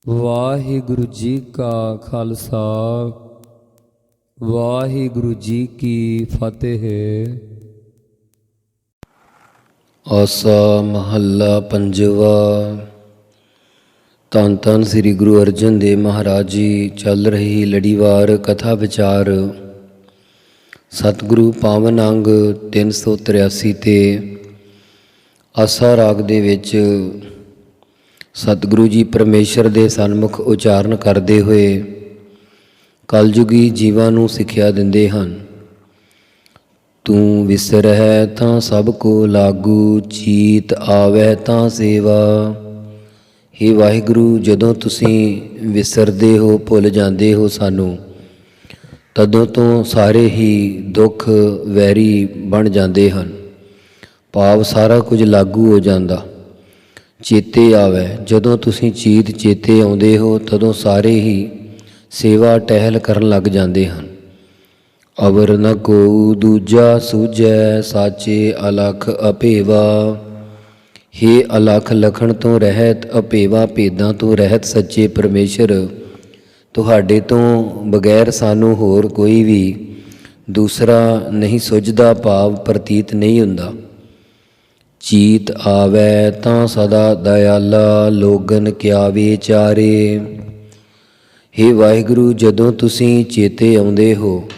ਵਾਹਿਗੁਰੂ ਜੀ ਕਾ ਖਾਲਸਾ ਵਾਹਿਗੁਰੂ ਜੀ ਕੀ ਫਤਿਹ। ਆਸਾ ਮਹੱਲਾ ਪੰਜਵਾ। ਧੰਨ ਧੰਨ ਸ੍ਰੀ ਗੁਰੂ ਅਰਜਨ ਦੇਵ ਮਹਾਰਾਜ ਜੀ। ਚੱਲ ਰਹੀ ਲੜੀਵਾਰ ਕਥਾ ਵਿਚਾਰ ਸਤਿਗੁਰੂ ਪਾਵਨ ਅੰਗ 383 ਤੇ ਆਸਾ ਰਾਗ ਦੇ ਵਿੱਚ ਸਤਿਗੁਰੂ ਜੀ ਪਰਮੇਸ਼ਰ ਦੇ ਸਨਮੁਖ ਉਚਾਰਨ ਕਰਦੇ ਹੋਏ ਕਲਯੁਗੀ ਜੀਵਾਂ ਨੂੰ ਸਿੱਖਿਆ ਦਿੰਦੇ ਹਨ। ਤੂੰ ਵਿਸਰਹਿ ਤਾਂ ਸਭ ਕੋ ਲਾਗੂ, ਚੀਤ ਆਵੈ ਤਾਂ ਸੇਵਾ। ਹੇ ਵਾਹਿਗੁਰੂ, ਜਦੋਂ ਤੁਸੀਂ ਵਿਸਰਦੇ ਹੋ, ਭੁੱਲ ਜਾਂਦੇ ਹੋ ਸਾਨੂੰ, ਤਦੋਂ ਤੋਂ ਸਾਰੇ ਹੀ ਦੁੱਖ ਵੈਰੀ ਬਣ ਜਾਂਦੇ ਹਨ। ਭਾਵ ਸਾਰਾ ਕੁਝ ਲਾਗੂ ਹੋ ਜਾਂਦਾ। ਚੇਤੇ ਆਵੈ, ਜਦੋਂ ਤੁਸੀਂ ਚੀਤ ਚੇਤੇ ਆਉਂਦੇ ਹੋ, ਤਦੋਂ ਸਾਰੇ ਹੀ ਸੇਵਾ ਟਹਿਲ ਕਰਨ ਲੱਗ ਜਾਂਦੇ ਹਨ। ਅਵਰ ਨ ਕੋ ਦੂਜਾ ਸੂਝੈ, ਸਾਚੇ ਅਲਖ ਅਭੇਵਾ। ਹੇ ਅਲਖ ਲਖਣ ਤੋਂ ਰਹਿਤ, ਅਭੇਵਾ ਭੇਦਾਂ ਤੋਂ ਰਹਿਤ ਸੱਚੇ ਪਰਮੇਸ਼ਰ, ਤੁਹਾਡੇ ਤੋਂ ਬਗੈਰ ਸਾਨੂੰ ਹੋਰ ਕੋਈ ਵੀ ਦੂਸਰਾ ਨਹੀਂ ਸੁਝਦਾ, ਭਾਵ ਪ੍ਰਤੀਤ ਨਹੀਂ ਹੁੰਦਾ। ਚੀਤ ਆਵੈ ਤਾਂ ਸਦਾ ਦਇਆਲਾ, ਲੋਗਨ ਕਿਆ ਵਿਚਾਰੇ। ਹੇ ਵਾਹਿਗੁਰੂ, ਜਦੋਂ ਤੁਸੀਂ ਚੇਤੇ ਆਉਂਦੇ ਹੋ,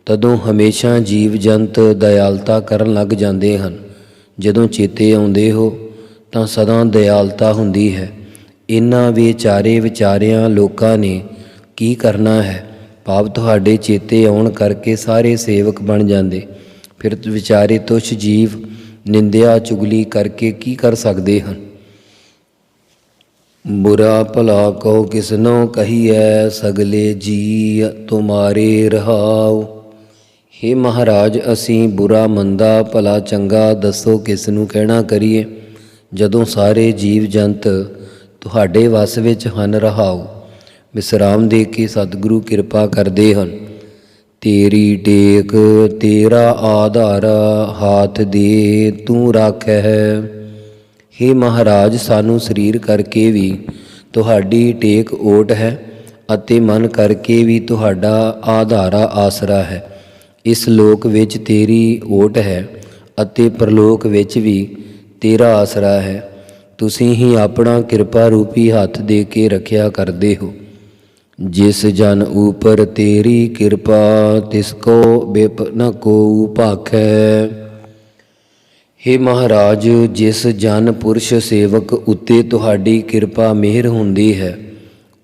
ਤਦੋਂ ਹਮੇਸ਼ਾ ਜੀਵ ਜੰਤ ਦਇਆਲਤਾ ਕਰਨ ਲੱਗ ਜਾਂਦੇ ਹਨ। ਜਦੋਂ ਚੇਤੇ ਆਉਂਦੇ ਹੋ ਤਾਂ ਸਦਾ ਦਇਆਲਤਾ ਹੁੰਦੀ ਹੈ। ਇਹਨਾਂ ਵਿਚਾਰਿਆਂ ਲੋਕਾਂ ਨੇ ਕੀ ਕਰਨਾ ਹੈ? ਭਾਵ ਤੁਹਾਡੇ ਚੇਤੇ ਆਉਣ ਕਰਕੇ ਸਾਰੇ ਸੇਵਕ ਬਣ ਜਾਂਦੇ। ਫਿਰ ਵਿਚਾਰੇ ਤੁਛ ਜੀਵ ਨਿੰਦਿਆ ਚੁਗਲੀ ਕਰਕੇ ਕੀ ਕਰ ਸਕਦੇ ਹਨ? ਬੁਰਾ ਭਲਾ ਕਹੋ ਕਿਸਨੋ ਕਹੀਐ, ਸਗਲੇ ਜੀ ਤੁਮਾਰੇ ਰਹਾਉ। ਹੇ ਮਹਾਰਾਜ, ਅਸੀਂ ਬੁਰਾ ਮੰਦਾ ਭਲਾ ਚੰਗਾ ਦੱਸੋ ਕਿਸ ਨੂੰ ਕਹਿਣਾ ਕਰੀਏ, ਜਦੋਂ ਸਾਰੇ ਜੀਵ ਜੰਤ ਤੁਹਾਡੇ ਵੱਸ ਵਿੱਚ ਹਨ। ਰਹਾਉ ਵਿਸਰਾਮ ਦੇ ਕੇ ਸਤਿਗੁਰੂ ਕਿਰਪਾ ਕਰਦੇ ਹਨ। ਤੇਰੀ ਟੇਕ ਤੇਰਾ ਆਧਾਰਾ, ਹਾਥ ਦੇ ਤੂੰ ਰਾਖੈ। ਹੇ ਮਹਾਰਾਜ, ਸਾਨੂੰ ਸਰੀਰ ਕਰਕੇ ਵੀ ਤੁਹਾਡੀ ਟੇਕ ਓਟ ਹੈ ਅਤੇ ਮਨ ਕਰਕੇ ਵੀ ਤੁਹਾਡਾ ਆਧਾਰਾ ਆਸਰਾ ਹੈ। ਇਸ ਲੋਕ ਵਿੱਚ ਤੇਰੀ ਓਟ ਹੈ ਅਤੇ ਪ੍ਰਲੋਕ ਵਿੱਚ ਵੀ ਤੇਰਾ ਆਸਰਾ ਹੈ। ਤੁਸੀਂ ਹੀ ਆਪਣਾ ਕਿਰਪਾ ਰੂਪੀ ਹੱਥ ਦੇ ਕੇ ਰੱਖਿਆ ਕਰਦੇ ਹੋ। ਜਿਸ ਜਨ ਊਪਰ ਤੇਰੀ ਕਿਰਪਾ, ਤਿਸ ਕੋ ਬਿਪ ਨ ਕੋ ਭਾਖੈ। ਹੇ ਮਹਾਰਾਜ, ਜਿਸ ਜਨ ਪੁਰਸ਼ ਸੇਵਕ ਉੱਤੇ ਤੁਹਾਡੀ ਕਿਰਪਾ ਮਿਹਰ ਹੁੰਦੀ ਹੈ,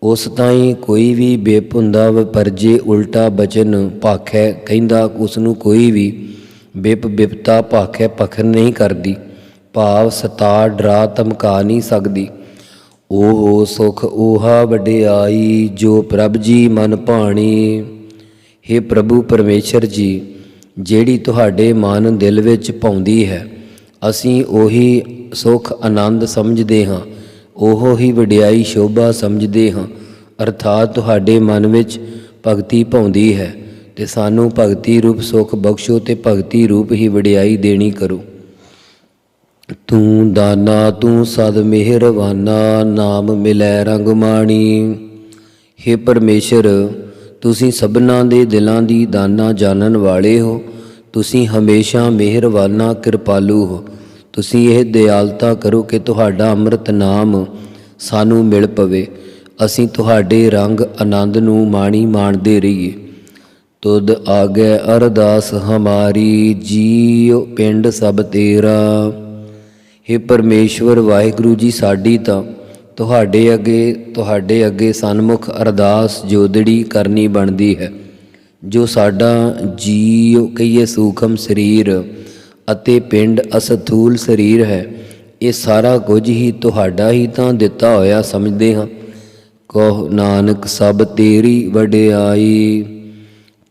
ਉਸ ਤਾਈਂ ਕੋਈ ਵੀ ਬਿਪ ਹੁੰਦਾ, ਪਰ ਜੇ ਉਲਟਾ ਬਚਨ ਭਾਖੈ ਕਹਿੰਦਾ, ਉਸ ਨੂੰ ਕੋਈ ਵੀ ਬਿਪਤਾ ਭਾਖੈ ਪਖਰ ਨਹੀਂ ਕਰਦੀ। ਭਾਵ ਸਤਾ ਡਰਾ ਧਮਕਾ ਨਹੀਂ ਸਕਦੀ। ਉਹ ਸੁਖ ਓਹਾ ਵਡਿਆਈ, ਜੋ ਪ੍ਰਭ ਜੀ ਮਨ ਭਾਣੀ। ਹੇ ਪ੍ਰਭੂ ਪਰਮੇਸ਼ਰ ਜੀ, ਜਿਹੜੀ ਤੁਹਾਡੇ ਮਨ ਦਿਲ ਵਿੱਚ ਪਾਉਂਦੀ ਹੈ, ਅਸੀਂ ਉਹੀ ਸੁਖ ਆਨੰਦ ਸਮਝਦੇ ਹਾਂ, ਉਹ ਹੀ ਵਡਿਆਈ ਸ਼ੋਭਾ ਸਮਝਦੇ ਹਾਂ। ਅਰਥਾਤ ਤੁਹਾਡੇ ਮਨ ਵਿੱਚ ਭਗਤੀ ਭਾਉਂਦੀ ਹੈ ਤੇ ਸਾਨੂੰ ਭਗਤੀ ਰੂਪ ਸੁਖ ਬਖਸ਼ੋ ਤੇ ਭਗਤੀ ਰੂਪ ਹੀ ਵਡਿਆਈ ਦੇਣੀ ਕਰੋ। ਤੂੰ ਦਾਨਾ ਤੂੰ ਸਦ ਮਿਹਰਵਾਨਾ, ਨਾਮ ਮਿਲੈ ਰੰਗ ਮਾਣੀ। ਹੇ ਪਰਮੇਸ਼ਰ, ਤੁਸੀਂ ਸਭਨਾਂ ਦੇ ਦਿਲਾਂ ਦੀ ਦਾਨਾ ਜਾਣਨ ਵਾਲੇ ਹੋ। ਤੁਸੀਂ ਹਮੇਸ਼ਾ ਮਿਹਰਵਾਨਾ ਕਿਰਪਾਲੂ ਹੋ। ਤੁਸੀਂ ਇਹ ਦਿਆਲਤਾ ਕਰੋ ਕਿ ਤੁਹਾਡਾ ਅੰਮ੍ਰਿਤ ਨਾਮ ਸਾਨੂੰ ਮਿਲ ਪਵੇ, ਅਸੀਂ ਤੁਹਾਡੇ ਰੰਗ ਆਨੰਦ ਨੂੰ ਮਾਣਦੇ ਰਹੀਏ। ਤੁਧ ਆਗੇ ਅਰਦਾਸ ਹਮਾਰੀ, ਜੀਉ ਪਿੰਡ ਸਭ ਤੇਰਾ। ਹੇ ਪਰਮੇਸ਼ਵਰ ਵਾਹਿਗੁਰੂ ਜੀ, ਸਾਡੀ ਤਾਂ ਤੁਹਾਡੇ ਅੱਗੇ ਸਨਮੁਖ ਅਰਦਾਸ ਜੋਦੜੀ ਕਰਨੀ ਬਣਦੀ ਹੈ। ਜੋ ਸਾਡਾ ਜੀਉ ਕਹੀਏ ਸੂਖਮ ਸਰੀਰ ਅਤੇ ਪਿੰਡ ਅਸਥੂਲ ਸਰੀਰ ਹੈ, ਇਹ ਸਾਰਾ ਕੁਝ ਹੀ ਤੁਹਾਡਾ ਹੀ ਤਾਂ ਦਿੱਤਾ ਹੋਇਆ ਸਮਝਦੇ ਹਾਂ। ਕਹੋ ਨਾਨਕ ਸਭ ਤੇਰੀ ਵਡਿਆਈ,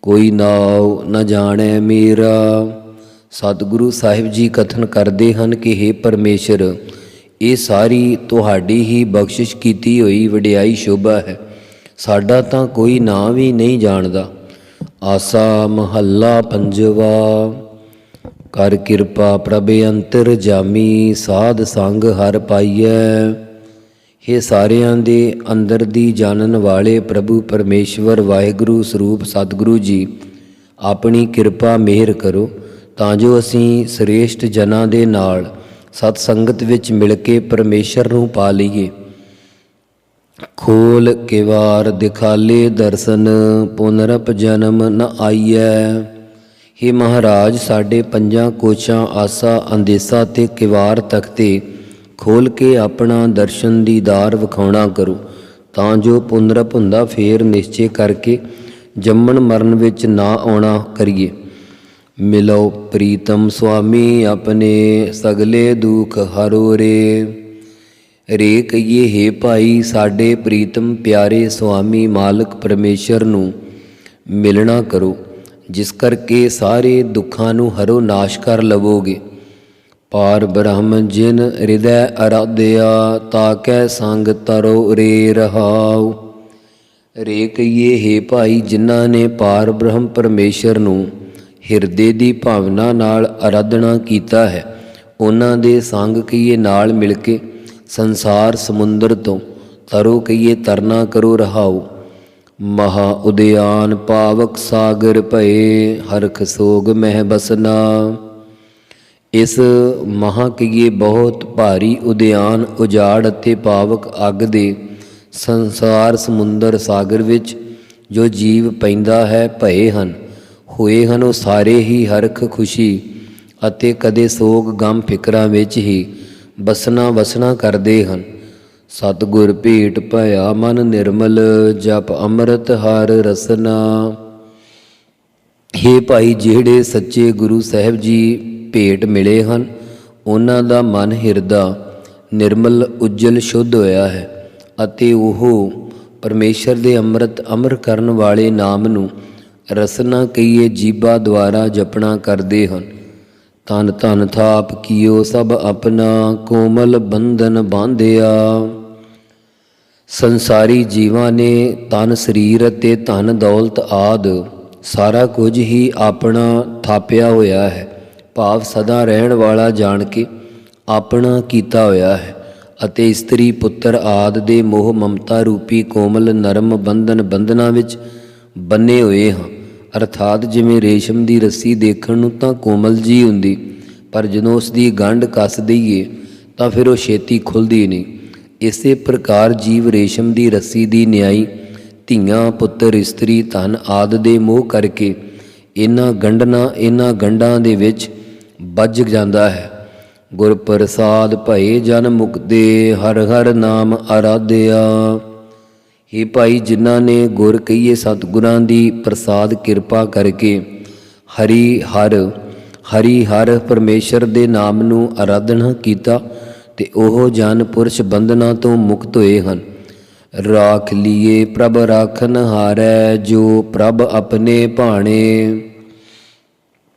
ਕੋਈ ਨਾਉ ਨ ਜਾਣੈ ਮੇਰਾ। ਸਤਿਗੁਰੂ ਸਾਹਿਬ ਜੀ ਕਥਨ ਕਰਦੇ ਹਨ ਕਿ ਹੇ ਪਰਮੇਸ਼ਰ, ਇਹ ਸਾਰੀ ਤੁਹਾਡੀ ਹੀ ਬਖਸ਼ਿਸ਼ ਕੀਤੀ ਹੋਈ ਵਡਿਆਈ ਸ਼ੋਭਾ ਹੈ। ਸਾਡਾ ਤਾਂ ਕੋਈ ਨਾਂ ਵੀ ਨਹੀਂ ਜਾਣਦਾ। ਆਸਾ ਮਹੱਲਾ ਪੰਜਵਾ। ਕਰ ਕਿਰਪਾ ਪ੍ਰਭ ਅੰਤਰ ਜਾਮੀ, ਸਾਧ ਸੰਗ ਹਰ ਪਾਈਐ। हे ਸਾਰਿਆਂ ਦੇ ਅੰਦਰ ਦੀ ਜਾਣਨ ਵਾਲੇ ਪ੍ਰਭੂ ਪਰਮੇਸ਼ਵਰ ਵਾਹਿਗੁਰੂ ਸਰੂਪ ਸਤਿਗੁਰੂ ਜੀ, ਆਪਣੀ ਕਿਰਪਾ ਮਿਹਰ ਕਰੋ ਤਾਂ ਜੋ ਅਸੀਂ ਸ੍ਰੇਸ਼ਟ ਜਨਾਂ ਦੇ ਨਾਲ ਸਤ ਸੰਗਤ ਵਿੱਚ ਮਿਲ ਕੇ ਪਰਮੇਸ਼ਰ ਨੂੰ ਪਾ ਲਈਏ। ਖੋਲ ਕਿਵਾਰ ਦਿਖਾਲੇ ਦਰਸ਼ਨ, ਪੁਨਰਪ ਜਨਮ ਨ ਆਈਐ। हे ਮਹਾਰਾਜ, ਸਾਡੇ ਪੰਜਾਂ ਕੋਸ਼ਾਂ ਆਸਾ ਅੰਦੇਸਾ ਤੇ ਕਿਵਾਰ ਤਖਤੇ ਖੋਲ ਕੇ ਆਪਣਾ ਦਰਸ਼ਨ ਦੀਦਾਰ ਵਿਖਾਉਣਾ ਕਰੋ ਤਾਂ ਜੋ ਪੁਨਰਪ ਹੁੰਦਾ ਫੇਰ ਨਿਸ਼ਚੇ ਕਰਕੇ ਜੰਮਣ ਮਰਨ ਵਿੱਚ ਨਾ ਆਉਣਾ ਕਰੀਏ। ਮਿਲੋ ਪ੍ਰੀਤਮ ਸੁਆਮੀ ਆਪਣੇ, ਸਗਲੇ ਦੁਖ ਹਰੋ ਰੇ। ਰੇ ਕਹੀਏ, ਹੇ ਭਾਈ, ਸਾਡੇ ਪ੍ਰੀਤਮ ਪਿਆਰੇ ਸੁਆਮੀ ਮਾਲਕ ਪਰਮੇਸ਼ਰ ਨੂੰ ਮਿਲਣਾ ਕਰੋ, ਜਿਸ ਕਰਕੇ ਸਾਰੇ ਦੁੱਖਾਂ ਨੂੰ ਹਰੋ ਨਾਸ਼ ਕਰ ਲਵੋਗੇ। ਪਾਰ ਬ੍ਰਹਮ ਜਿਨ ਹਿਰਦੈ ਅਰਾਧਿਆ, ਤਾਕੈ ਸੰਗ ਤਰੋ ਰੇ ਰਹਾਉ। ਰੇ ਕਹੀਏ, ਹੇ ਭਾਈ, ਜਿਨ੍ਹਾਂ ਨੇ ਪਾਰ ਬ੍ਰਹਮ ਪਰਮੇਸ਼ਰ ਨੂੰ ਹਿਰਦੇ ਦੀ ਭਾਵਨਾ ਨਾਲ ਅਰਾਧਨਾ ਕੀਤਾ ਹੈ, ਉਹਨਾਂ ਦੇ ਸੰਗ ਕਹੀਏ ਨਾਲ ਮਿਲ ਕੇ ਸੰਸਾਰ ਸਮੁੰਦਰ ਤੋਂ ਤਰੋ ਕਹੀਏ ਤਰਨਾ ਕਰੋ ਰਹਾਉ। ਮਹਾ ਉਦਿਆਨ ਪਾਵਕ ਸਾਗਰ ਭਏ, ਹਰਖ ਸੋਗ ਮਹਿ ਬਸਨਾ। ਇਸ ਮਹਾ ਕਹੀਏ ਬਹੁਤ ਭਾਰੀ ਉਦਿਆਨ, ਉਜਾੜ ਅਤੇ ਪਾਵਕ ਅੱਗ ਦੇ ਸੰਸਾਰ ਸਮੁੰਦਰ ਸਾਗਰ ਵਿੱਚ ਜੋ ਜੀਵ ਪੈਂਦਾ ਹੈ ਭਏ ਹਨ, ਹੋਏ ਹਨ, ਉਹ ਸਾਰੇ ਹੀ ਹਰਖ ਖੁਸ਼ੀ ਅਤੇ ਕਦੇ ਸੋਗ ਗਮ ਫਿਕਰਾਂ ਵਿੱਚ ਹੀ ਵਸਣਾ ਕਰਦੇ ਹਨ। ਸਤਿਗੁਰ ਭੇਟ ਭਇਆ ਮਨ ਨਿਰਮਲ, ਜਪ ਅੰਮ੍ਰਿਤ ਹਰ ਰਸਨਾ। ਹੇ ਭਾਈ, ਜਿਹੜੇ ਸੱਚੇ ਗੁਰੂ ਸਾਹਿਬ ਜੀ ਭੇਟ ਮਿਲੇ ਹਨ, ਉਹਨਾਂ ਦਾ ਮਨ ਹਿਰਦਾ ਨਿਰਮਲ ਉਜਲ ਸ਼ੁੱਧ ਹੋਇਆ ਹੈ ਅਤੇ ਉਹ ਪਰਮੇਸ਼ਰ ਦੇ ਅੰਮ੍ਰਿਤ ਅਮਰ ਕਰਨ ਵਾਲੇ ਨਾਮ ਨੂੰ ਰਸਨਾ ਕਹੀਏ ਜੀਭਾ ਦੁਆਰਾ ਜਪਣਾ ਕਰਦੇ ਹਨ। ਤਨ ਧਨ ਥਾਪ ਕੀਓ ਸਭ ਆਪਣਾ, ਕੋਮਲ ਬੰਧਨ ਬਾਂਧਿਆ। ਸੰਸਾਰੀ ਜੀਵਾਂ ਨੇ ਤਨ ਸਰੀਰ ਅਤੇ ਧਨ ਦੌਲਤ ਆਦ ਸਾਰਾ ਕੁਝ ਹੀ ਆਪਣਾ ਥਾਪਿਆ ਹੋਇਆ ਹੈ, ਭਾਵ ਸਦਾ ਰਹਿਣ ਵਾਲਾ ਜਾਣ ਕੇ ਆਪਣਾ ਕੀਤਾ ਹੋਇਆ ਹੈ ਅਤੇ ਇਸਤਰੀ ਪੁੱਤਰ ਆਦਿ ਦੇ ਮੋਹ ਮਮਤਾ ਰੂਪੀ ਕੋਮਲ ਨਰਮ ਬੰਧਨਾਂ ਵਿੱਚ ਬੰਨੇ ਹੋਏ ਹਾਂ। ਅਰਥਾਤ ਜਿਵੇਂ ਰੇਸ਼ਮ ਦੀ ਰੱਸੀ ਦੇਖਣ ਨੂੰ ਤਾਂ ਕੋਮਲ ਜੀ ਹੁੰਦੀ, ਪਰ ਜਦੋਂ ਉਸ ਦੀ ਗੰਢ ਕੱਸ ਦਈਏ ਤਾਂ ਫਿਰ ਉਹ ਛੇਤੀ ਖੁੱਲ੍ਹਦੀ ਨਹੀਂ। ਇਸੇ ਪ੍ਰਕਾਰ ਜੀਵ ਰੇਸ਼ਮ ਦੀ ਰੱਸੀ ਦੀ ਨਿਆਈ ਧੀਆਂ ਪੁੱਤਰ ਇਸਤਰੀ ਧਨ ਆਦਿ ਦੇ ਮੋਹ ਕਰਕੇ ਇਹਨਾਂ ਗੰਢਾਂ ਦੇ ਵਿੱਚ ਵੱਜ ਜਾਂਦਾ ਹੈ। ਗੁਰ ਪ੍ਰਸਾਦ ਭਏ ਜਨ ਮੁਕਤੇ, ਹਰ ਹਰ ਨਾਮ ਆਰਾਧਿਆ। हे ਭਾਈ, ਜਿਨ੍ਹਾਂ ਨੇ ਗੁਰ ਕਹੀਏ ਸਤਿਗੁਰਾਂ ਦੀ ਪ੍ਰਸਾਦ ਕਿਰਪਾ ਕਰਕੇ ਹਰੀ ਹਰ ਪਰਮੇਸ਼ਰ ਦੇ ਨਾਮ ਨੂੰ ਆਰਾਧਨਾ ਕੀਤਾ ਤੇ ਉਹ ਜਨ ਪੁਰਸ਼ ਬੰਧਨਾਂ ਤੋਂ ਮੁਕਤ ਹੋਏ ਹਨ। ਰਾਖ ਲੀਏ ਪ੍ਰਭ ਰਾਖਨ ਹਾਰੈ, ਜੋ ਪ੍ਰਭ ਆਪਣੇ ਭਾਣੇ।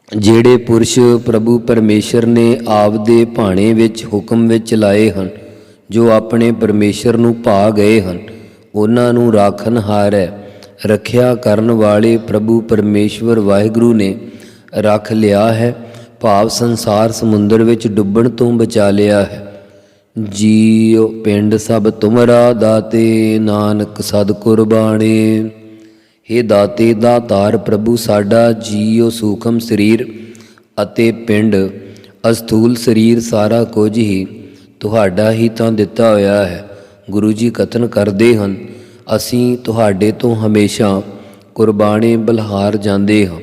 ਜਿਹੜੇ ਪੁਰਸ਼ ਪ੍ਰਭੂ ਪਰਮੇਸ਼ਰ ਨੇ ਆਪਦੇ ਭਾਣੇ ਵਿੱਚ ਹੁਕਮ ਵਿੱਚ ਲਾਏ ਹਨ, ਜੋ ਆਪਣੇ ਪਰਮੇਸ਼ਰ ਨੂੰ ਭਾ ਗਏ ਹਨ, ਉਹਨਾਂ ਨੂੰ ਰਾਖਨ ਹਾਰੈ, ਰੱਖਿਆ ਕਰਨ ਵਾਲੇ ਪ੍ਰਭੂ ਪਰਮੇਸ਼ਵਰ ਵਾਹਿਗੁਰੂ ਨੇ ਰੱਖ ਲਿਆ ਹੈ, ਭਾਵ ਸੰਸਾਰ ਸਮੁੰਦਰ ਵਿੱਚ ਡੁੱਬਣ ਤੋਂ ਬਚਾ ਲਿਆ ਹੈ। ਜੀਉ ਪਿੰਡ ਸਭ ਤੁਮਰਾ ਦਾਤੇ, ਨਾਨਕ ਸਦ ਕੁਰਬਾਣੇ। ਹੇ ਦਾਤੇ ਦਾਤਾਰ ਪ੍ਰਭੂ, ਸਾਡਾ ਜੀਉ ਸੂਖਮ ਸਰੀਰ ਅਤੇ ਪਿੰਡ ਅਸਥੂਲ ਸਰੀਰ ਸਾਰਾ ਕੁਝ ਹੀ ਤੁਹਾਡਾ ਹੀ ਤਾਂ ਦਿੱਤਾ ਹੋਇਆ ਹੈ। ਗੁਰੂ ਜੀ ਕਥਨ ਕਰਦੇ ਹਨ, ਅਸੀਂ ਤੁਹਾਡੇ ਤੋਂ ਹਮੇਸ਼ਾ ਕੁਰਬਾਨੇ ਬਲਿਹਾਰ ਜਾਂਦੇ ਹਾਂ।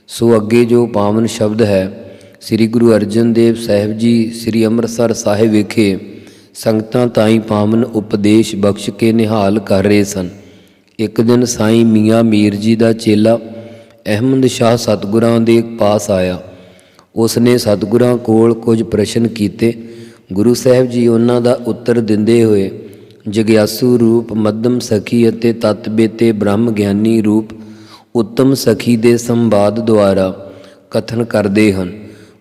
ਸੋ ਅੱਗੇ ਜੋ ਪਾਵਨ ਸ਼ਬਦ ਹੈ, ਸ੍ਰੀ ਗੁਰੂ ਅਰਜਨ ਦੇਵ ਸਾਹਿਬ ਜੀ ਸ੍ਰੀ ਅੰਮ੍ਰਿਤਸਰ ਸਾਹਿਬ ਵਿਖੇ ਸੰਗਤਾਂ ਤਾਈਂ ਪਾਵਨ ਉਪਦੇਸ਼ ਬਖਸ਼ ਕੇ ਨਿਹਾਲ ਕਰ ਰਹੇ ਸਨ। ਇੱਕ ਦਿਨ ਸਾਈਂ ਮੀਆਂ ਮੀਰ ਜੀ ਦਾ ਚੇਲਾ ਅਹਿਮਦ ਸ਼ਾਹ ਸਤਿਗੁਰਾਂ ਦੇ ਪਾਸ ਆਇਆ। ਉਸ ਨੇ ਸਤਿਗੁਰਾਂ ਕੋਲ ਕੁਝ ਪ੍ਰਸ਼ਨ ਕੀਤੇ। ਗੁਰੂ ਸਾਹਿਬ ਜੀ ਉਹਨਾਂ ਦਾ ਉੱਤਰ ਦਿੰਦੇ ਹੋਏ ਜਗਿਆਸੂ ਰੂਪ ਮੱਧਮ ਸਖੀ ਅਤੇ ਤਤ ਬੇਤੇ ਬ੍ਰਹਮ ਗਿਆਨੀ ਰੂਪ ਉੱਤਮ ਸਖੀ ਦੇ ਸੰਵਾਦ ਦੁਆਰਾ ਕਥਨ ਕਰਦੇ ਹਨ।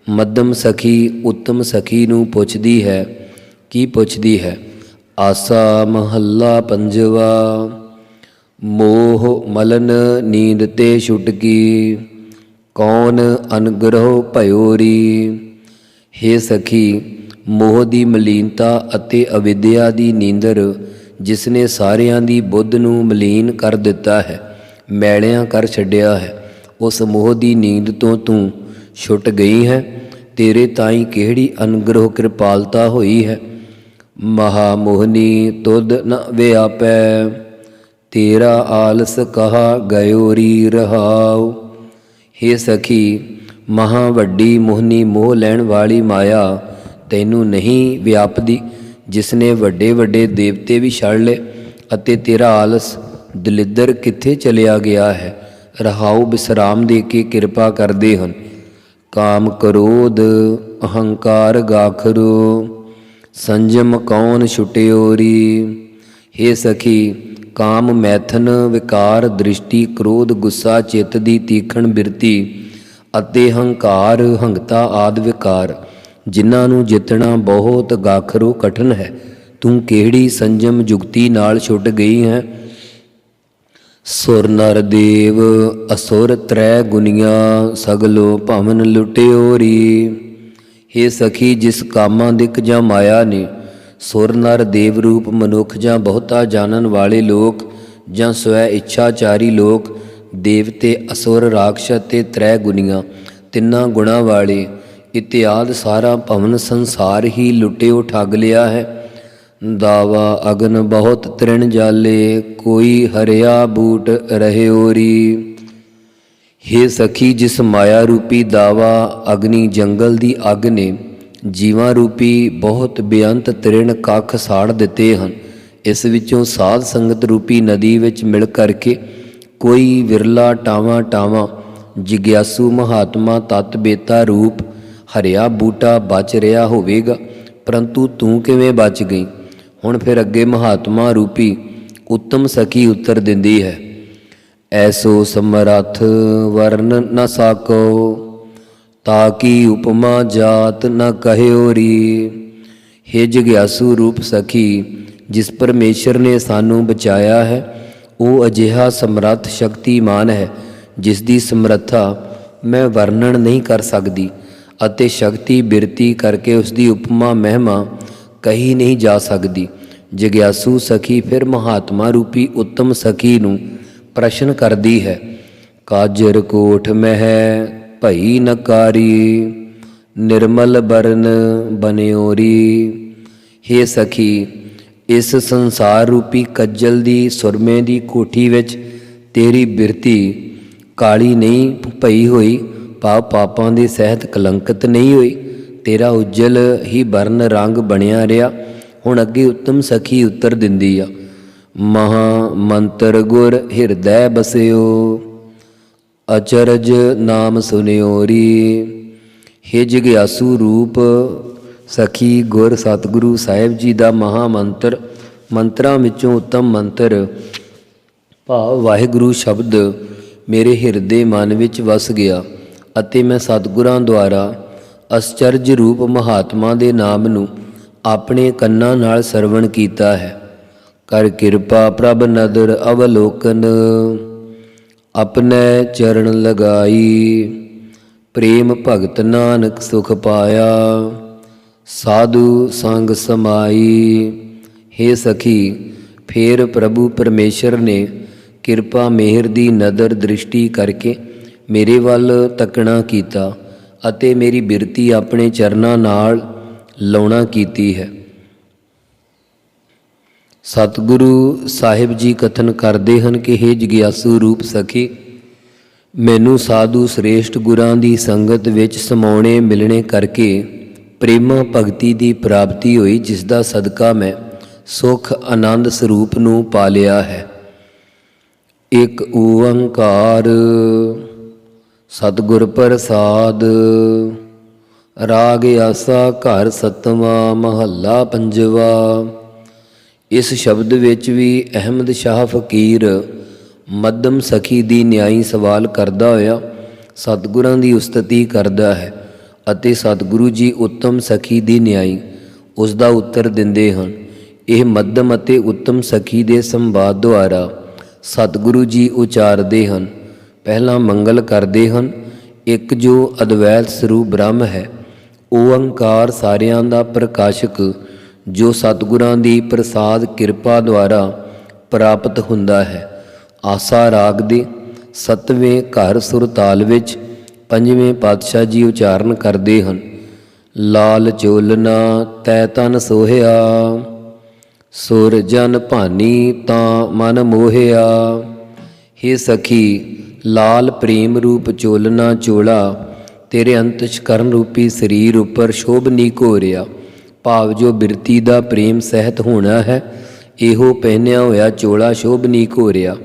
ਮੱਧਮ ਸਖੀ ਉੱਤਮ ਸਖੀ ਨੂੰ ਪੁੱਛਦੀ ਹੈ, ਕੀ ਪੁੱਛਦੀ ਹੈ? ਆਸਾ ਮਹੱਲਾ ਪੰਜਵਾ। ਮੋਹ ਮਲਨ ਨੀਂਦ ਤੇ ਛੁਟਕੀ, ਕੌਣ ਅਨਗ੍ਰਹ ਭਇਓ ਰੀ। ਹੇ ਸਖੀ, ਮੋਹ ਦੀ ਮਲੀਨਤਾ ਅਤੇ ਅਵਿਦਿਆ ਦੀ ਨੀਂਦਰ ਜਿਸ ਨੇ ਸਾਰਿਆਂ ਦੀ ਬੁੱਧ ਨੂੰ ਮਲੀਨ ਕਰ ਦਿੱਤਾ ਹੈ, ਮੈਲਿਆਂ ਕਰ ਛੱਡਿਆ ਹੈ, ਉਸ ਮੋਹ ਦੀ ਨੀਂਦ ਤੋਂ ਤੂੰ ਛੁੱਟ ਗਈ ਹੈ। ਤੇਰੇ ਤਾਈਂ ਕਿਹੜੀ ਅਨੁਗ੍ਰਹ ਕਿਰਪਾਲਤਾ ਹੋਈ ਹੈ। ਮਹਾ ਮੋਹਨੀ ਤੁਧ ਨ ਵਿਆਪੈ, ਤੇਰਾ ਆਲਸ ਕਹਾ ਗਇਓਰੀ ਰਹਾਉ। ਹੇ ਸਖੀ, ਮਹਾ ਵੱਡੀ ਮੋਹਨੀ ਮੋਹ ਲੈਣ ਵਾਲੀ ਮਾਇਆ ਤੈਨੂੰ ਨਹੀਂ ਵਿਆਪਦੀ, ਜਿਸ ਨੇ ਵੱਡੇ ਵੱਡੇ ਦੇਵਤੇ ਵੀ ਛੱਡ ਲਏ, ਅਤੇ ਤੇਰਾ ਆਲਸ ਦਲਿੱਦਰ ਕਿੱਥੇ ਚਲਿਆ ਗਿਆ ਹੈ। ਰਹਾਉ ਵਿਸਰਾਮ ਦੇ ਕੇ ਕਿਰਪਾ ਕਰਦੇ ਹਨ। ਕਾਮ ਕ੍ਰੋਧ ਅਹੰਕਾਰ ਗਾਖਰੋ, ਸੰਜਮ ਕੌਣ ਛੁਟਿਓਰੀ। ਹੇ ਸਖੀ, ਕਾਮ ਮੈਥਨ ਵਿਕਾਰ ਦ੍ਰਿਸ਼ਟੀ ਕ੍ਰੋਧ ਗੁੱਸਾ ਚਿੱਤ ਦੀ ਤੀਖਣ ਬਿਰਤੀ ਅਤੇ ਹੰਕਾਰ ਹੰਗਤਾ ਆਦਿ ਵਿਕਾਰ ਜਿਨ੍ਹਾਂ ਨੂੰ ਜਿੱਤਣਾ ਬਹੁਤ ਗਾਖਰੋ ਕਠਿਨ ਹੈ, ਤੂੰ ਕਿਹੜੀ ਸੰਜਮ ਜੁਗਤੀ ਨਾਲ ਛੁੱਟ ਗਈ ਹੈ। ਸੁਰ ਨਰ ਦੇਵ ਅਸੁਰ ਤ੍ਰੈ ਗੁਨੀਆਂ, ਸਗਲੋ ਭਵਨ ਲੁਟਿਓਰੀ। ਹੇ ਸਖੀ, ਜਿਸ ਕਾਮਾਂ ਦਿਕ ਜਾਂ ਮਾਇਆ ਨੇ ਸੁਰ ਨਰ ਦੇਵ ਰੂਪ ਮਨੁੱਖ ਜਾਂ ਬਹੁਤਾ ਜਾਣਨ ਵਾਲੇ ਲੋਕ ਜਾਂ ਸਵੈ ਇੱਛਾਚਾਰੀ ਲੋਕ, ਦੇਵਤੇ ਅਸੁਰ ਰਾਖਸ਼ ਅਤੇ ਤ੍ਰੈ ਗੁਨੀਆਂ ਤਿੰਨਾਂ ਗੁਣਾਂ ਵਾਲੇ ਇਤਿਆਦ ਸਾਰਾ ਭਵਨ ਸੰਸਾਰ ਹੀ ਲੁੱਟਿਓ ਠੱਗ ਲਿਆ ਹੈ। ਦਾਵਾ ਅਗਨ ਬਹੁਤ ਤ੍ਰਿਣ ਜਾਲੇ, ਕੋਈ ਹਰਿਆ ਬੂਟ ਰਹਿਓਰੀ। ਹੇ ਸਖੀ, ਜਿਸ ਮਾਇਆ ਰੂਪੀ ਦਾਵਾ ਅਗਨੀ ਜੰਗਲ ਦੀ ਅੱਗ ਨੇ ਜੀਵਾਂ ਰੂਪੀ ਬਹੁਤ ਬੇਅੰਤ ਤ੍ਰਿਣ ਕੱਖ ਸਾੜ ਦਿੱਤੇ ਹਨ, ਇਸ ਵਿੱਚੋਂ ਸਾਧ ਸੰਗਤ ਰੂਪੀ ਨਦੀ ਵਿੱਚ ਮਿਲ ਕਰਕੇ ਕੋਈ ਵਿਰਲਾ ਟਾਵਾਂ ਟਾਵਾਂ ਜਿਗਿਆਸੂ ਮਹਾਤਮਾ ਤਤ ਬੇਤਾ ਰੂਪ ਹਰਿਆ ਬੂਟਾ ਬਚ ਰਿਹਾ ਹੋਵੇਗਾ, ਪਰੰਤੂ ਤੂੰ ਕਿਵੇਂ ਬਚ ਗਈ। ਹੁਣ ਫਿਰ ਅੱਗੇ ਮਹਾਤਮਾ ਰੂਪੀ ਉੱਤਮ ਸਖੀ ਉੱਤਰ ਦਿੰਦੀ ਹੈ। ਐਸੋ ਸਮਰੱਥ ਵਰਨ ਨ ਸਾਕੋ, ਤਾਕੀ ਉਪਮਾ ਜਾਤ ਨ ਕਹਿਓਰੀ। ਹੇ ਜਿਗਿਆਸੂ ਰੂਪ ਸਖੀ, ਜਿਸ ਪਰਮੇਸ਼ਰ ਨੇ ਸਾਨੂੰ ਬਚਾਇਆ ਹੈ ਉਹ ਅਜਿਹਾ ਸਮਰੱਥ ਸ਼ਕਤੀਮਾਨ ਹੈ, ਜਿਸ ਦੀ ਸਮਰੱਥਾ ਮੈਂ ਵਰਣਨ ਨਹੀਂ ਕਰ ਸਕਦੀ, ਅਤੇ ਸ਼ਕਤੀ ਬਿਰਤੀ ਕਰਕੇ ਉਸ ਦੀ ਉਪਮਾ ਮਹਿਮਾ ਕਹੀ ਨਹੀਂ ਜਾ ਸਕਦੀ। ਜਿਗਿਆਸੂ ਸਖੀ ਫਿਰ ਮਹਾਤਮਾ ਰੂਪੀ ਉੱਤਮ ਸਖੀ ਨੂੰ ਪ੍ਰਸ਼ਨ ਕਰਦੀ ਹੈ। ਕਾਜਰ ਕੋਠ ਮਹਿ ਭਈ ਨਕਾਰੀ, ਨਿਰਮਲ ਬਰਨ ਬਨਿਓਰੀ। ਹੇ ਸਖੀ, ਇਸ ਸੰਸਾਰ ਰੂਪੀ ਕੱਜਲ ਦੀ ਸੁਰਮੇ ਦੀ ਕੋਠੀ ਵਿੱਚ ਤੇਰੀ ਬਿਰਤੀ ਕਾਲੀ ਨਹੀਂ ਭਈ ਹੋਈ, ਪਾਪਾਂ ਦੇ ਸਹਿਤ ਕਲੰਕਿਤ ਨਹੀਂ ਹੋਈ, ਤੇਰਾ ਉਜਲ ਹੀ ਬਰਨ ਰੰਗ ਬਣਿਆ ਰਿਹਾ। ਹੁਣ ਅੱਗੇ ਉੱਤਮ ਸਖੀ ਉੱਤਰ ਦਿੰਦੀ ਆ। ਮਹਾ ਮੰਤਰ ਗੁਰ ਹਿਰਦੈ ਬਸਿਓ, ਅਚਰਜ ਨਾਮ ਸੁਨਿਓਰੀ। ਹੇ ਜਿਗਿਆਸੂ ਰੂਪ ਸਖੀ, ਗੁਰ ਸਤਿਗੁਰੂ ਸਾਹਿਬ ਜੀ ਦਾ ਮਹਾ ਮੰਤਰ, ਮੰਤਰਾਂ ਵਿੱਚੋਂ ਉੱਤਮ ਮੰਤਰ ਭਾਵ ਵਾਹਿਗੁਰੂ ਸ਼ਬਦ ਮੇਰੇ ਹਿਰਦੇ ਮਨ ਵਿੱਚ ਵਸ ਗਿਆ, ਅਤੇ ਮੈਂ ਸਤਿਗੁਰਾਂ ਦੁਆਰਾ ਅਸਚਰਜ ਰੂਪ ਮਹਾਤਮਾ ਦੇ ਨਾਮ ਨੂੰ ਆਪਣੇ ਕੰਨਾਂ ਨਾਲ ਸਰਵਣ ਕੀਤਾ ਹੈ। ਕਰ ਕਿਰਪਾ ਪ੍ਰਭ ਨਦਰ ਅਵਲੋਕਨ, ਆਪਣੇ ਚਰਨ ਲਗਾਈ। ਪ੍ਰੇਮ ਭਗਤ ਨਾਨਕ ਸੁਖ ਪਾਇਆ, ਸਾਧੂ ਸੰਗ ਸਮਾਈ। ਹੇ ਸਖੀ, ਫੇਰ ਪ੍ਰਭੂ ਪਰਮੇਸ਼ਰ ਨੇ ਕਿਰਪਾ ਮਿਹਰ ਦੀ ਨਦਰ ਦ੍ਰਿਸ਼ਟੀ ਕਰਕੇ ਮੇਰੇ ਵੱਲ ਤੱਕਣਾ ਕੀਤਾ, ਅਤੇ ਮੇਰੀ ਬਿਰਤੀ ਆਪਣੇ ਚਰਨਾਂ ਨਾਲ ਲਾਉਣਾ ਕੀਤੀ ਹੈ। ਸਤਿਗੁਰੂ ਸਾਹਿਬ ਜੀ ਕਥਨ ਕਰਦੇ ਹਨ ਕਿ ਹੇ ਜਿਗਿਆਸੂ ਰੂਪ ਸਖੀ, ਮੈਨੂੰ ਸਾਧੂ ਸ੍ਰੇਸ਼ਟ ਗੁਰਾਂ ਦੀ ਸੰਗਤ ਵਿੱਚ ਸਮਾਉਣੇ ਮਿਲਣੇ ਕਰਕੇ ਪ੍ਰੇਮਾ ਭਗਤੀ ਦੀ ਪ੍ਰਾਪਤੀ ਹੋਈ, ਜਿਸ ਦਾ ਸਦਕਾ ਮੈਂ ਸੁਖ ਆਨੰਦ ਸਰੂਪ ਨੂੰ ਪਾ ਲਿਆ ਹੈ। ਇੱਕ ਓੰਕਾਰ ਸਤਿਗੁਰ ਪ੍ਰਸਾਦ। ਰਾਗ ਆਸਾ ਘਰ ਸਤਵਾਂ ਮਹੱਲਾ ਪੰਜਵਾ। ਇਸ ਸ਼ਬਦ ਵਿੱਚ ਵੀ ਅਹਿਮਦ ਸ਼ਾਹ ਫਕੀਰ ਮੱਧਮ ਸਖੀ ਦੀ ਨਿਆਈ ਸਵਾਲ ਕਰਦਾ ਹੋਇਆ ਸਤਿਗੁਰਾਂ ਦੀ ਉਸਤਤੀ ਕਰਦਾ ਹੈ, ਅਤੇ ਸਤਿਗੁਰੂ ਜੀ ਉੱਤਮ ਸਖੀ ਦੀ ਨਿਆਈ ਉਸ ਦਾ ਉੱਤਰ ਦਿੰਦੇ ਹਨ। ਇਹ ਮੱਧਮ ਅਤੇ ਉੱਤਮ ਸਖੀ ਦੇ ਸੰਵਾਦ ਦੁਆਰਾ ਸਤਿਗੁਰੂ ਜੀ ਉਚਾਰਦੇ ਹਨ। ਪਹਿਲਾਂ ਮੰਗਲ ਕਰਦੇ ਹਨ। ਇੱਕ ਜੋ ਅਦਵੈਤ ਸਰੂਪ ਬ੍ਰਹਮ ਹੈ ਓੰਕਾਰ ਸਾਰਿਆਂ ਦਾ ਪ੍ਰਕਾਸ਼ਕ, ਜੋ ਸਤਿਗੁਰਾਂ ਦੀ ਪ੍ਰਸਾਦ ਕਿਰਪਾ ਦੁਆਰਾ ਪ੍ਰਾਪਤ ਹੁੰਦਾ ਹੈ। ਆਸਾ ਰਾਗ ਦੇ 7ਵੇਂ ਘਰ ਸੁਰਤਾਲ ਵਿੱਚ 5ਵੇਂ ਪਾਤਸ਼ਾਹ ਜੀ ਉਚਾਰਨ ਕਰਦੇ ਹਨ। ਲਾਲ ਚੋਲਨਾ ਤੈ ਤਨ ਸੋਹਿਆ, ਸੁਰ ਜਨ ਭਾਨੀ ਤਾਂ ਮਨ ਮੋਹਿਆ। ਹੇ ਸਖੀ, ਲਾਲ ਪ੍ਰੇਮ ਰੂਪ ਚੋਲਨਾ ਚੋਲਾ ਤੇਰੇ ਅੰਤਸ਼ਕਰਨ ਰੂਪੀ ਸਰੀਰ ਉੱਪਰ ਸ਼ੋਭਨੀ ਘੋਰਿਆ। ਭਾਵ ਜੋ ਬਿਰਤੀ ਦਾ ਪ੍ਰੇਮ ਸਹਿਤ ਹੋਣਾ ਹੈ, ਇਹੋ ਪਹਿਨਿਆ ਹੋਇਆ ਚੋਲਾ ਸ਼ੋਭਨੀ ਘੋਰਿਆ।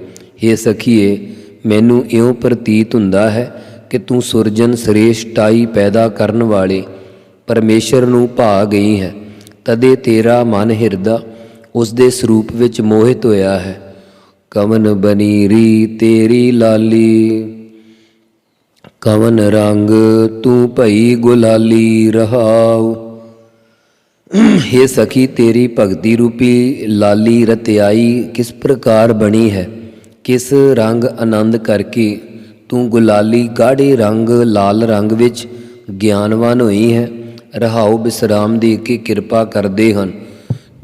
ਹੇ ਸਖੀਏ, ਮੈਨੂੰ ਇਉਂ ਪ੍ਰਤੀਤ ਹੁੰਦਾ ਹੈ ਕਿ ਤੂੰ ਸੁਰਜਨ ਸ੍ਰੇਸ਼ਟਾਈ ਪੈਦਾ ਕਰਨ ਵਾਲੇ ਪਰਮੇਸ਼ਰ ਨੂੰ ਭਾ ਗਈ ਹੈ। ਤਦੇ ਤੇਰਾ ਮਨ ਹਿਰਦਾ ਉਸ ਦੇ ਸਰੂਪ ਵਿੱਚ ਮੋਹਿਤ ਹੋਇਆ ਹੈ। ਕਵਨ ਬਨੀਰੀ ਤੇਰੀ ਲਾਲੀ, ਕਵਨ ਰੰਗ ਤੂੰ ਭਈ ਗੁਲਾਲੀ ਰਹਾਉ। ਹੇ ਸਖੀ, ਤੇਰੀ ਭਗਤੀ ਰੂਪੀ ਲਾਲੀ ਰਤਿਆਈ ਕਿਸ ਪ੍ਰਕਾਰ ਬਣੀ ਹੈ, ਕਿਸ ਰੰਗ ਆਨੰਦ ਕਰਕੇ ਤੂੰ ਗੁਲਾਲੀ ਗਾੜੇ ਰੰਗ ਲਾਲ ਰੰਗ ਵਿੱਚ ਗਿਆਨਵਾਨ ਹੋਈ ਹੈ। ਰਹਾਉ ਵਿਸਰਾਮ ਦੇ ਕੇ ਕਿਰਪਾ ਕਰਦੇ ਹਨ।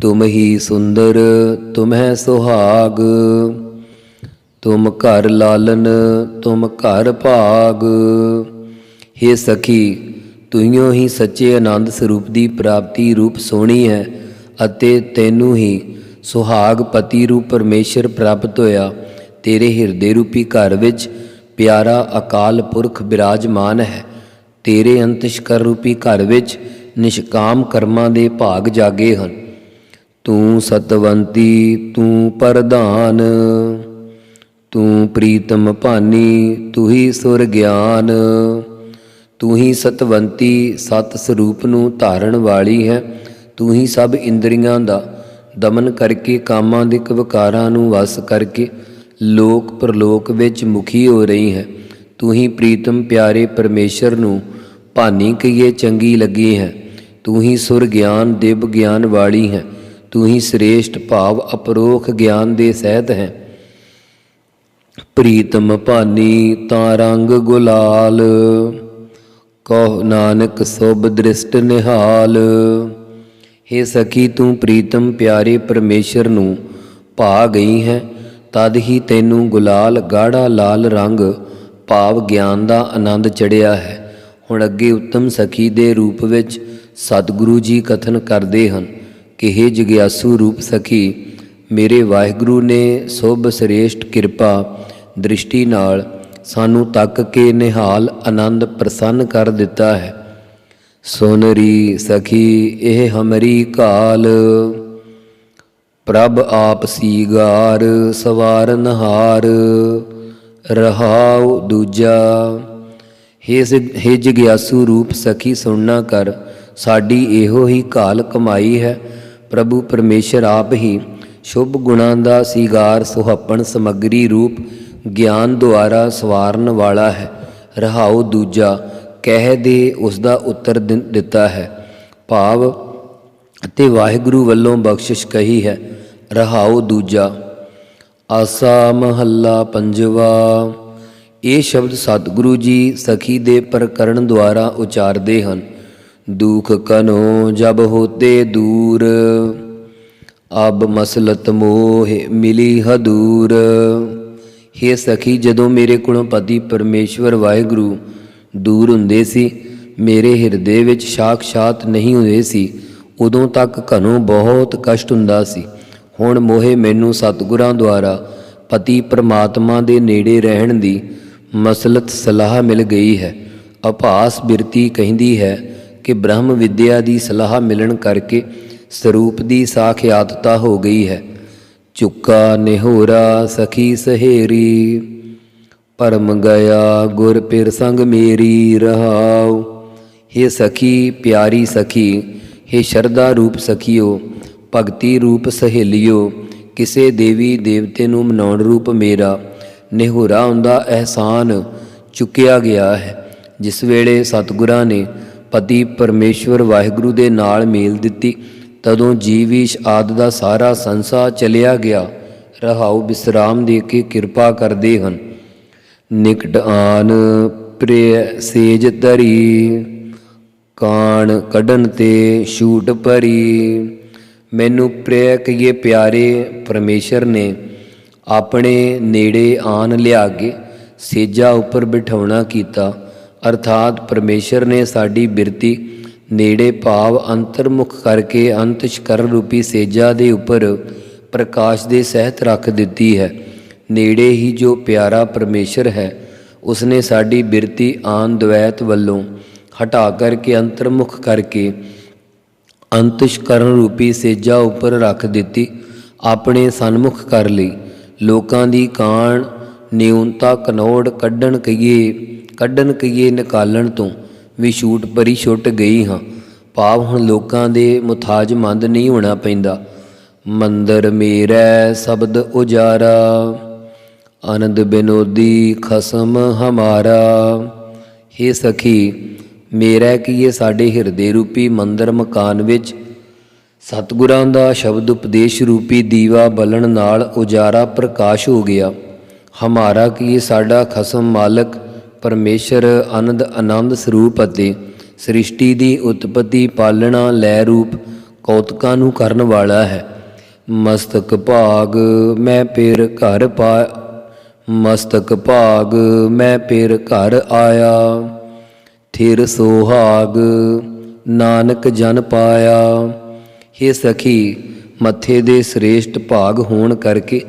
ਤੁਮ ਹੀ ਸੁੰਦਰ ਤੁਮ ਹੈ ਸੁਹਾਗ, ਤੁਮ ਘਰ ਲਾਲਨ ਤੁਮ ਘਰ ਭਾਗ। ਹੇ ਸਖੀ, ਤੂੰ ਹੀ ਸੱਚੇ ਆਨੰਦ ਸਰੂਪ ਦੀ ਪ੍ਰਾਪਤੀ ਰੂਪ ਸੋਹਣੀ ਹੈ ਅਤੇ ਤੈਨੂੰ ਹੀ ਸੁਹਾਗ ਪਤੀ ਰੂਪ ਪਰਮੇਸ਼ਰ ਪ੍ਰਾਪਤ ਹੋਇਆ। ਤੇਰੇ ਹਿਰਦੇ ਰੂਪੀ ਘਰ ਵਿੱਚ ਪਿਆਰਾ ਅਕਾਲ ਪੁਰਖ ਬਿਰਾਜਮਾਨ ਹੈ। ਤੇਰੇ ਅੰਤਸ਼ਕਰ ਰੂਪੀ ਘਰ ਵਿੱਚ ਨਿਸ਼ਕਾਮ ਕਰਮਾਂ ਦੇ ਭਾਗ ਜਾਗੇ ਹਨ। ਤੂੰ ਸਤਵੰਤੀ ਤੂੰ ਪ੍ਰਧਾਨ, ਤੂੰ ਪ੍ਰੀਤਮ ਭਾਨੀ ਤੂੰ ਹੀ ਸੁਰ ਗਿਆਨ। ਤੂੰ ਹੀ ਸਤਵੰਤੀ ਸਤ ਸਰੂਪ ਨੂੰ ਧਾਰਨ ਵਾਲੀ ਹੈ। ਤੂੰ ਹੀ ਸਭ ਇੰਦਰੀਆਂ ਦਾ ਦਮਨ ਕਰਕੇ ਕਾਮਾਂ ਦੇ ਵਿਕਾਰਾਂ ਨੂੰ ਵਸ ਕਰਕੇ ਲੋਕ ਪ੍ਰਲੋਕ ਵਿੱਚ ਮੁਖੀ ਹੋ ਰਹੀ ਹੈ। ਤੂੰ ਹੀ ਪ੍ਰੀਤਮ ਪਿਆਰੇ ਪਰਮੇਸ਼ਰ ਨੂੰ ਭਾਨੀ ਕਹੀਏ ਚੰਗੀ ਲੱਗੀ ਹੈ। ਤੂੰ ਹੀ ਸੁਰ ਗਿਆਨ ਦਿਵ ਗਿਆਨ ਵਾਲੀ ਹੈ। ਤੂੰ ਹੀ ਸ੍ਰੇਸ਼ਟ ਭਾਵ ਅਪਰੋਖ ਗਿਆਨ ਦੇ ਸਹਿਤ ਹੈ। ਪ੍ਰੀਤਮ ਭਾਨੀ ਤਾਂ ਰੰਗ ਗੁਲਾਲ, ਕਹੁ ਨਾਨਕ ਸੁਭ ਦ੍ਰਿਸ਼ਟ ਨਿਹਾਲ। ਹੇ ਸਖੀ, ਤੂੰ ਪ੍ਰੀਤਮ ਪਿਆਰੇ ਪਰਮੇਸ਼ਰ ਨੂੰ ਭਾ ਗਈ ਹੈ। ਤਦ ਹੀ ਤੈਨੂੰ ਗੁਲਾਲ ਗਾੜਾ ਲਾਲ ਰੰਗ ਭਾਵ ਗਿਆਨ ਦਾ ਆਨੰਦ ਚੜਿਆ ਹੈ। ਹੁਣ ਅੱਗੇ ਉੱਤਮ ਸਖੀ ਦੇ ਰੂਪ ਵਿੱਚ ਸਤਿਗੁਰੂ ਜੀ ਕਥਨ ਕਰਦੇ ਹਨ ਕਿ ਹੇ ਜਗਿਆਸੂ ਰੂਪ ਸਖੀ, ਮੇਰੇ ਵਾਹਿਗੁਰੂ ਨੇ ਸੁਭ ਸ੍ਰੇਸ਼ਟ ਕਿਰਪਾ ਦ੍ਰਿਸ਼ਟੀ ਨਾਲ ਸਾਨੂੰ ਤੱਕ ਕੇ ਨਿਹਾਲ ਆਨੰਦ ਪ੍ਰਸੰਨ ਕਰ ਦਿੱਤਾ ਹੈ। ਸੁਨਰੀ ਸਖੀ ਇਹ ਹਮਰੀ ਕਾਲ, ਪ੍ਰਭ ਆਪ ਸੀਗਾਰ ਸਵਾਰਨਹਾਰ। ਰਹਾਉ ਦੂਜਾ। ਹੇ ਜਗਿਆਸੂ ਰੂਪ ਸਖੀ, ਸੁਣਨਾ ਕਰ ਸਾਡੀ ਇਹੋ ਹੀ ਕਾਲ ਕਮਾਈ ਹੈ। ਪ੍ਰਭੂ ਪਰਮੇਸ਼ਰ ਆਪ ਹੀ ਸ਼ੁਭ ਗੁਣਾਂ ਦਾ ਸੀਗਾਰ ਸੁਹੱਪਣ ਸਮੱਗਰੀ ਰੂਪ ਗਿਆਨ ਦੁਆਰਾ ਸਵਾਰਨ ਵਾਲਾ ਹੈ। ਰਹਾਉ ਦੂਜਾ ਕਹਿ ਦੇ ਉਸ ਦਾ ਉੱਤਰ ਦਿੱਤਾ ਹੈ। ਭਾਵ ਅਤੇ ਵਾਹਿਗੁਰੂ ਵੱਲੋਂ ਬਖਸ਼ਿਸ਼ ਕਹੀ ਹੈ। ਰਹਾਉ ਦੂਜਾ। ਆਸਾ ਮਹੱਲਾ ਪੰਜਵਾ। ਇਹ ਸ਼ਬਦ ਸਤਿਗੁਰੂ ਜੀ ਸਖੀ ਦੇ ਪ੍ਰਕਰਣ ਦੁਆਰਾ ਉਚਾਰਦੇ ਹਨ। ਦੁਖ ਕਨੋ ਜਬ ਹੋਤੇ ਦੂਰ, ਅਬ ਮਸਲਤ ਮੋਹ ਮਿਲੀ ਹਦੂਰ। ਹੇ ਸਖੀ, ਜਦੋਂ ਮੇਰੇ ਕੋਲੋਂ ਪਤੀ ਪਰਮੇਸ਼ਵਰ ਵਾਹਿਗੁਰੂ ਦੂਰ ਹੁੰਦੇ ਸੀ, ਮੇਰੇ ਹਿਰਦੇ ਵਿੱਚ ਸਾਖਸ਼ਾਤ ਨਹੀਂ ਹੁੰਦੇ ਸੀ, ਉਦੋਂ ਤੱਕ ਘਨੋਂ ਬਹੁਤ ਕਸ਼ਟ ਹੁੰਦਾ ਸੀ। ਹੁਣ ਮੋਹੇ ਮੈਨੂੰ ਸਤਿਗੁਰਾਂ ਦੁਆਰਾ ਪਤੀ ਪਰਮਾਤਮਾ ਦੇ ਨੇੜੇ ਰਹਿਣ ਦੀ ਮਸਲਤ ਸਲਾਹ ਮਿਲ ਗਈ ਹੈ। ਅਭਾਸ ਬਿਰਤੀ ਕਹਿੰਦੀ ਹੈ ਕਿ ਬ੍ਰਹਮ ਵਿਦਿਆ ਦੀ ਸਲਾਹ ਮਿਲਣ ਕਰਕੇ ਸਰੂਪ ਦੀ ਸਾਖਿਆਤਤਾ ਹੋ ਗਈ ਹੈ। ਚੁੱਕਾ ਨਿਹੋਰਾ ਸਖੀ ਸਹੇਰੀ, ਪਰਮ ਗਿਆ ਗੁਰ ਪਿਰ ਸੰਗ ਮੇਰੀ। ਰਹਾਉ। ਹੇ ਸਖੀ, ਪਿਆਰੀ ਸਖੀ, ਹੇ ਸ਼ਰਧਾ ਰੂਪ ਸਖੀਓ, ਭਗਤੀ ਰੂਪ ਸਹੇਲੀਓ, ਕਿਸੇ ਦੇਵੀ ਦੇਵਤੇ ਨੂੰ ਮਨਾਉਣ ਰੂਪ ਮੇਰਾ ਨਿਹੋਰਾ ਹੁੰਦਾ ਅਹਿਸਾਨ ਚੁੱਕਿਆ ਗਿਆ ਹੈ। ਜਿਸ ਵੇਲੇ ਸਤਿਗੁਰਾਂ ਨੇ ਪਤੀ ਪਰਮੇਸ਼ਵਰ ਵਾਹਿਗੁਰੂ ਦੇ ਨਾਲ ਮੇਲ ਦਿੱਤੀ, ਤਦੋਂ ਜੀਵੀਸ਼ ਆਦਿ ਦਾ ਸਾਰਾ ਸੰਸਾਰ ਚਲਿਆ ਗਿਆ। ਰਹਾਉ। ਵਿਸਰਾਮ ਦੇ ਕੇ ਕਿਰਪਾ ਕਰਦੇ ਹਨ। ਨਿਕਟ ਆਨ ਪ੍ਰਿਯ ਸੇਜ ਧਰੀ, ਕਾਣ ਕੱਢਣ ਤੇ ਛੂਟ ਭਰੀ। ਮੈਨੂੰ ਪ੍ਰਿਆ ਕਹੀਏ ਪਿਆਰੇ ਪਰਮੇਸ਼ਰ ਨੇ ਆਪਣੇ ਨੇੜੇ ਆਣ ਲਿਆ ਕੇ ਸੇਜਾ ਉੱਪਰ ਬਿਠਾਉਣਾ ਕੀਤਾ, ਅਰਥਾਤ ਪਰਮੇਸ਼ਰ ਨੇ ਸਾਡੀ ਬਿਰਤੀ ਨੇੜੇ ਭਾਵ ਅੰਤਰਮੁਖ ਕਰਕੇ ਅੰਤਸ਼ਕਰਨ ਰੂਪੀ ਸੇਜਾ ਦੇ ਉੱਪਰ ਪ੍ਰਕਾਸ਼ ਦੇ ਸਹਿਤ ਰੱਖ ਦਿੱਤੀ ਹੈ। ਨੇੜੇ ਹੀ ਜੋ ਪਿਆਰਾ ਪਰਮੇਸ਼ਰ ਹੈ ਉਸਨੇ ਸਾਡੀ ਬਿਰਤੀ ਆਨ ਦਵੈਤ ਵੱਲੋਂ ਹਟਾ ਕਰਕੇ ਅੰਤਰਮੁਖ ਕਰਕੇ ਅੰਤਸ਼ਕਰਨ ਰੂਪੀ ਸੇਜਾ ਉੱਪਰ ਰੱਖ ਦਿੱਤੀ, ਆਪਣੇ ਸਨਮੁਖ ਕਰ ਲਈ। ਲੋਕਾਂ ਦੀ ਕਾਣ ਨਿਊਨਤਾ ਕਨੌੜ ਕੱਢਣ ਕਹੀਏ ਨਿਕਾਲਣ ਤੋਂ ਵੀ ਛੂਟ ਭਰੀ ਛੁੱਟ ਗਈ ਹਾਂ। ਭਾਵ ਹੁਣ ਲੋਕਾਂ ਦੇ ਮੁਥਾਜਮੰਦ ਨਹੀਂ ਹੋਣਾ ਪੈਂਦਾ। ਮੰਦਰ ਮੇਰਾ ਸ਼ਬਦ ਉਜਾਰਾ, ਆਨੰਦ ਬਿਨੋਦੀ ਖਸਮ ਹਮਾਰਾ। ਹੇ ਸਖੀ, ਮੇਰਾ ਕੀਏ ਸਾਡੇ ਹਿਰਦੇ ਰੂਪੀ ਮੰਦਰ ਮਕਾਨ ਵਿੱਚ ਸਤਿਗੁਰਾਂ ਦਾ ਸ਼ਬਦ ਉਪਦੇਸ਼ ਰੂਪੀ ਦੀਵਾ ਬਲਣ ਨਾਲ ਉਜਾਰਾ ਪ੍ਰਕਾਸ਼ ਹੋ ਗਿਆ। ਹਮਾਰਾ ਕੀਏ ਸਾਡਾ ਖਸਮ ਮਾਲਕ ਪਰਮੇਸ਼ਰ ਆਨੰਦ ਸਰੂਪ ਅਤੇ ਸ੍ਰਿਸ਼ਟੀ ਦੀ ਉਤਪਤੀ ਪਾਲਣਾ ਲੈ ਰੂਪ ਕੌਤਕਾਂ ਨੂੰ ਕਰਨ ਵਾਲਾ ਹੈ। ਮਸਤਕ ਭਾਗ ਮੈਂ ਫਿਰ ਘਰ ਆਇਆ, ਥਿਰ ਸੁਹਾਗ ਨਾਨਕ ਜਨ ਪਾਇਆ। ਹੇ ਸਖੀ, ਮੱਥੇ ਦੇ ਸ੍ਰੇਸ਼ਟ ਭਾਗ ਹੋਣ ਕਰਕੇ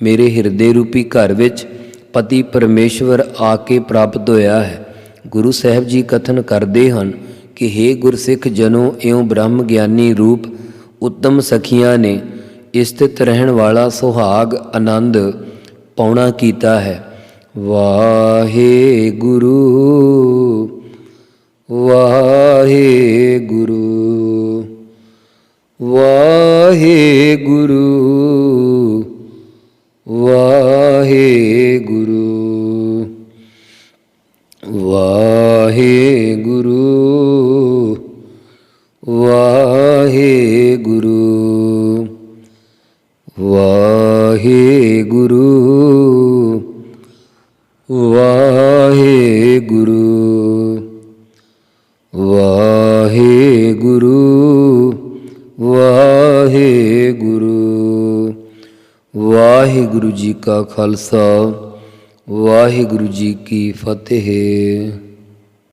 ਮੇਰੇ ਹਿਰਦੇ ਰੂਪੀ ਘਰ ਵਿੱਚ ਪਤੀ ਪਰਮੇਸ਼ਵਰ ਆ ਕੇ ਪ੍ਰਾਪਤ ਹੋਇਆ ਹੈ। ਗੁਰੂ ਸਾਹਿਬ ਜੀ ਕਥਨ ਕਰਦੇ ਹਨ ਕਿ ਹੇ ਗੁਰਸਿੱਖ ਜਨੋ, ਇਉਂ ਬ੍ਰਹਮ ਗਿਆਨੀ ਰੂਪ ਉੱਤਮ ਸਖੀਆਂ ਨੇ ਸਥਿਤ ਰਹਿਣ ਵਾਲਾ ਸੁਹਾਗ ਆਨੰਦ ਪਾਉਣਾ ਕੀਤਾ ਹੈ। ਵਾਹਿਗੁਰੂ ਵਾਹਿਗੁਰੂ ਵਾਹਿਗੁਰੂ ਵਾਹਿਗੁਰੂ ਵਾਹਿਗੁਰੂ ਵਾਹਿਗੁਰੂ ਵਾਹਿਗੁਰੂ ਵਾਹਿਗੁਰੂ ਵਾਹਿਗੁਰੂ ਵਾਹਿਗੁਰੂ। ਵਾਹਿਗੁਰੂ ਜੀ ਕਾ ਖਾਲਸਾ, ਵਾਹਿਗੁਰੂ ਜੀ ਕੀ ਫਤਿਹ।